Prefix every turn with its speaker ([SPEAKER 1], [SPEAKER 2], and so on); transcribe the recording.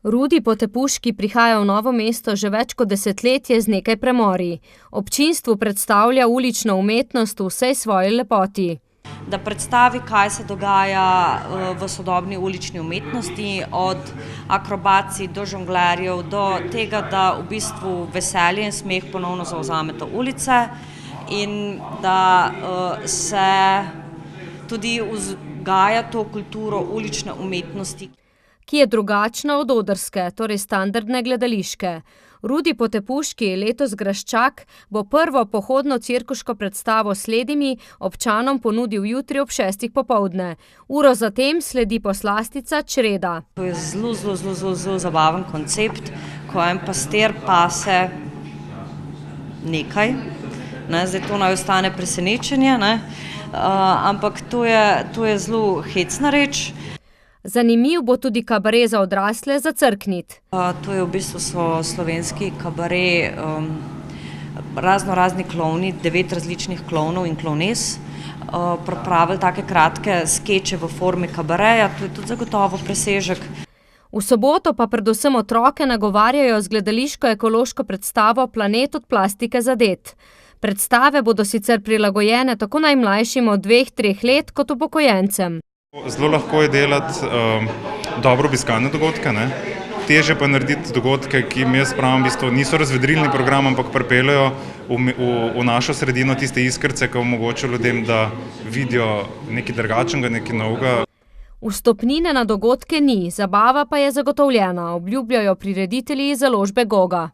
[SPEAKER 1] Rudi Potepuški prihaja v Novo mesto že več kot desetletje z nekaj premori. Občinstvu predstavlja ulično umetnost v vsej svoji lepoti.
[SPEAKER 2] Da predstavi, kaj se dogaja v sodobni ulični umetnosti, od akrobacij do žonglerjev, do tega, da v bistvu veselje in smeh ponovno zavzameta ulice in da se tudi vzgaja to kulturo ulične umetnosti,
[SPEAKER 1] ki je drugačna od odrske, torej standardne gledališke. Rudi Potepuški, letos Graščak, bo prvo pohodno cirkuško predstavo s Sledimi občanom ponudil jutri ob 6. popoldne. Uro zatem sledi poslastica Čreda.
[SPEAKER 2] To je zelo zabaven koncept, ko en pastir pase nekaj. Zdaj to naj ostane presenečenje, ampak to je zelo hecna reč.
[SPEAKER 1] Zanimiv bo tudi kabare za odrasle za Crknit.
[SPEAKER 2] To je v bistvu slovenski kabare, razni klovni, 9 različnih klovnov in klovnes, pripravili take kratke skeče v formi kabareja, to je tudi zagotovo presežek.
[SPEAKER 1] V soboto pa predvsem otroke nagovarjajo z gledališko ekološko predstavo Planet od plastike zadet. Predstave bodo sicer prilagojene tako najmlajšim od 2-3 let kot upokojencem.
[SPEAKER 3] Zelo lahko je delati dobro obiskane dogodke, težje pa narediti dogodke, ki jim jaz pravim, v bistvu niso razvedrilni program, ampak pripeljejo v našo sredino tiste iskrice, ki omogočajo ljudem, da vidijo nekaj drugačnega, nekaj novega.
[SPEAKER 1] Vstopnine na dogodke ni, zabava pa je zagotovljena, obljubljajo prireditelji založbe Goga.